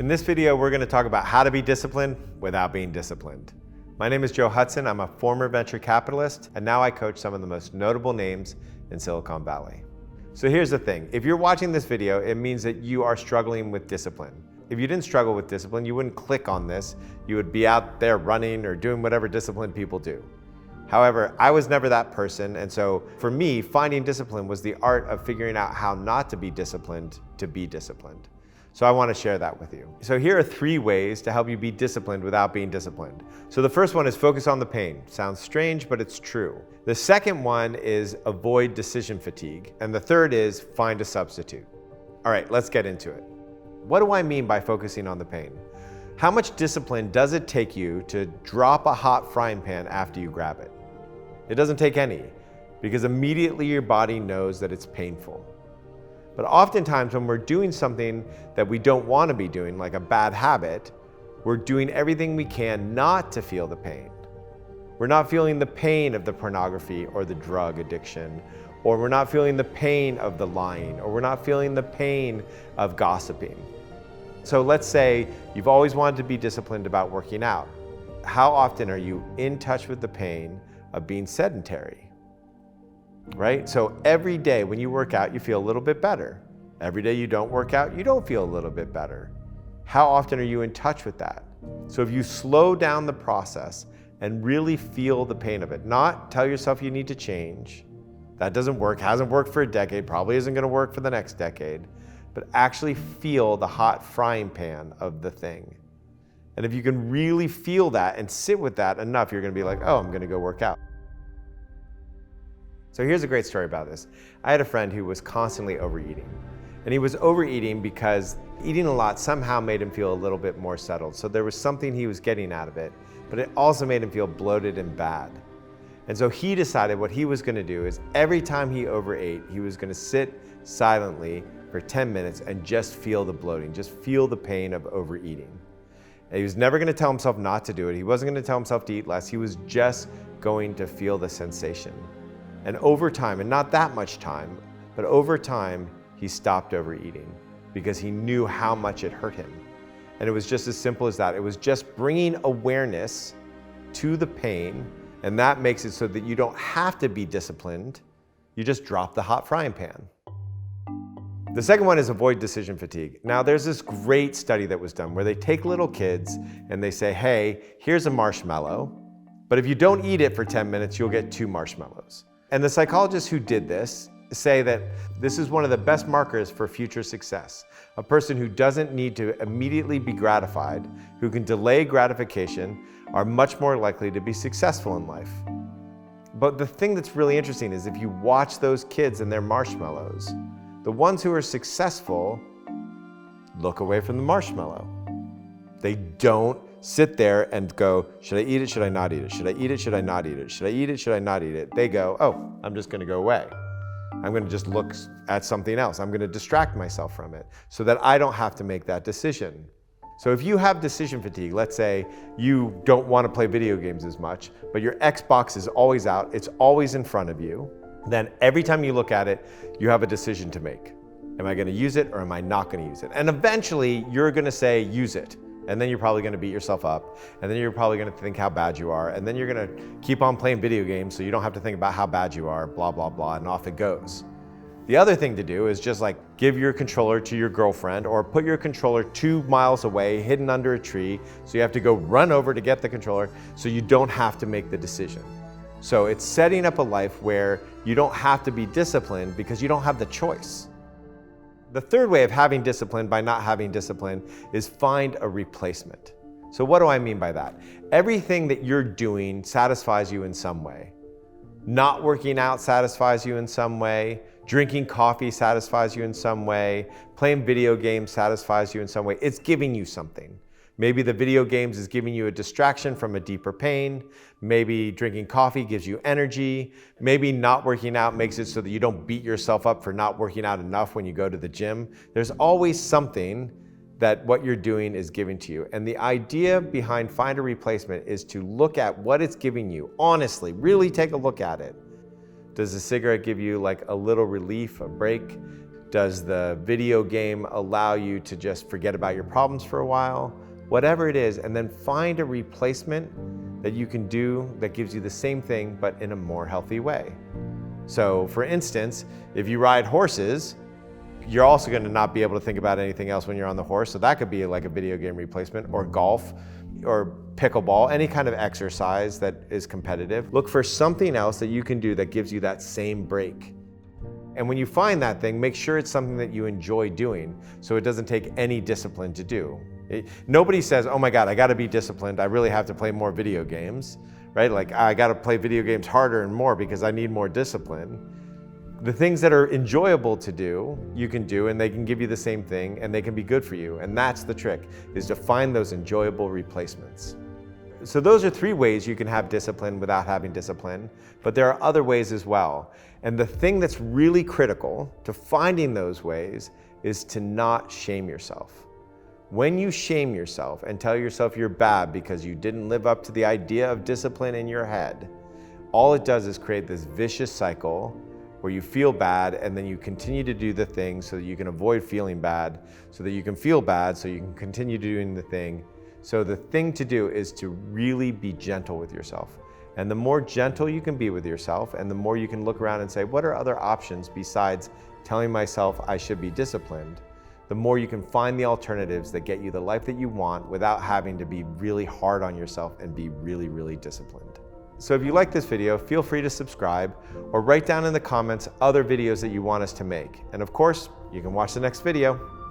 In this video, we're going to talk about how to be disciplined without being disciplined. My name is Hudson. I'm a former venture capitalist, and now I coach some of the most notable names in Silicon Valley. So here's the thing. If you're watching this video, it means that you are struggling with discipline. If you didn't struggle with discipline, you wouldn't click on this. You would be out there running or doing whatever disciplined people do. However, I was never that person, and so for me, finding discipline was the art of figuring out how not to be disciplined to be disciplined. So I want to share that with you. So here are 3 ways to help you be disciplined without being disciplined. So the first one is focus on the pain. Sounds strange, but it's true. The second one is avoid decision fatigue. And the third is find a substitute. All right, let's get into it. What do I mean by focusing on the pain? How much discipline does it take you to drop a hot frying pan after you grab it? It doesn't take any, because immediately your body knows that it's painful. But oftentimes when we're doing something that we don't want to be doing, like a bad habit, we're doing everything we can not to feel the pain. We're not feeling the pain of the pornography or the drug addiction, or we're not feeling the pain of the lying, or we're not feeling the pain of gossiping. So let's say you've always wanted to be disciplined about working out. How often are you in touch with the pain of being sedentary? Right? So every day when you work out, you feel a little bit better. Every day you don't work out, you don't feel a little bit better. How often are you in touch with that? So if you slow down the process and really feel the pain of it, not tell yourself you need to change, that doesn't work, hasn't worked for a decade, probably isn't going to work for the next decade, but actually feel the hot frying pan of the thing. And if you can really feel that and sit with that enough, you're going to be like, oh, I'm going to go work out. So here's a great story about this. I had a friend who was constantly overeating. And he was overeating because eating a lot somehow made him feel a little bit more settled. So there was something he was getting out of it, but it also made him feel bloated and bad. And so he decided what he was going to do is every time he overate, he was going to sit silently for 10 minutes and just feel the bloating, just feel the pain of overeating. And he was never going to tell himself not to do it. He wasn't going to tell himself to eat less. He was just going to feel the sensation. And over time, and not that much time, but over time, he stopped overeating because he knew how much it hurt him. And it was just as simple as that. It was just bringing awareness to the pain, and that makes it so that you don't have to be disciplined. You just drop the hot frying pan. The second one is avoid decision fatigue. Now, there's this great study that was done where they take little kids and they say, hey, here's a marshmallow, but if you don't eat it for 10 minutes, you'll get 2 marshmallows. And the psychologists who did this say that this is one of the best markers for future success. A person who doesn't need to immediately be gratified, who can delay gratification, are much more likely to be successful in life. But the thing that's really interesting is if you watch those kids and their marshmallows, the ones who are successful look away from the marshmallow. They don't sit there and go, should I eat it, should I not eat it? Should I eat it, should I not eat it? Should I eat it, should I not eat it? They go, oh, I'm just gonna go away. I'm gonna just look at something else. I'm gonna distract myself from it so that I don't have to make that decision. So if you have decision fatigue, let's say you don't wanna play video games as much, but your Xbox is always out, it's always in front of you, then every time you look at it, you have a decision to make. Am I gonna use it or am I not gonna use it? And eventually you're gonna say, use it. And then you're probably going to beat yourself up, and then you're probably going to think how bad you are, and then you're going to keep on playing video games so you don't have to think about how bad you are, blah, blah, blah, and off it goes. The other thing to do is just like give your controller to your girlfriend or put your controller 2 miles away, hidden under a tree, so you have to go run over to get the controller so you don't have to make the decision. So it's setting up a life where you don't have to be disciplined because you don't have the choice. The third way of having discipline by not having discipline is find a replacement. So what do I mean by that? Everything that you're doing satisfies you in some way. Not working out satisfies you in some way. Drinking coffee satisfies you in some way. Playing video games satisfies you in some way. It's giving you something. Maybe the video games is giving you a distraction from a deeper pain. Maybe drinking coffee gives you energy. Maybe not working out makes it so that you don't beat yourself up for not working out enough when you go to the gym. There's always something that what you're doing is giving to you. And the idea behind find a replacement is to look at what it's giving you. Honestly, really take a look at it. Does a cigarette give you like a little relief, a break? Does the video game allow you to just forget about your problems for a while? Whatever it is, and then find a replacement that you can do that gives you the same thing but in a more healthy way. So for instance, if you ride horses, you're also going to not be able to think about anything else when you're on the horse. So that could be like a video game replacement, or golf, or pickleball, any kind of exercise that is competitive. Look for something else that you can do that gives you that same break. And when you find that thing, make sure it's something that you enjoy doing, so it doesn't take any discipline to do. Nobody says, oh my God, I gotta be disciplined, I really have to play more video games, right? Like, I gotta play video games harder and more because I need more discipline. The things that are enjoyable to do, you can do, and they can give you the same thing, and they can be good for you. And that's the trick, is to find those enjoyable replacements. So those are 3 ways you can have discipline without having discipline, but there are other ways as well. And the thing that's really critical to finding those ways is to not shame yourself. When you shame yourself and tell yourself you're bad because you didn't live up to the idea of discipline in your head, all it does is create this vicious cycle where you feel bad, and then you continue to do the thing so that you can avoid feeling bad, so that you can feel bad, so you can continue doing the thing. So the thing to do is to really be gentle with yourself. And the more gentle you can be with yourself, and the more you can look around and say, what are other options besides telling myself I should be disciplined, the more you can find the alternatives that get you the life that you want without having to be really hard on yourself and be really, really disciplined. So if you like this video, feel free to subscribe, or write down in the comments other videos that you want us to make. And of course, you can watch the next video.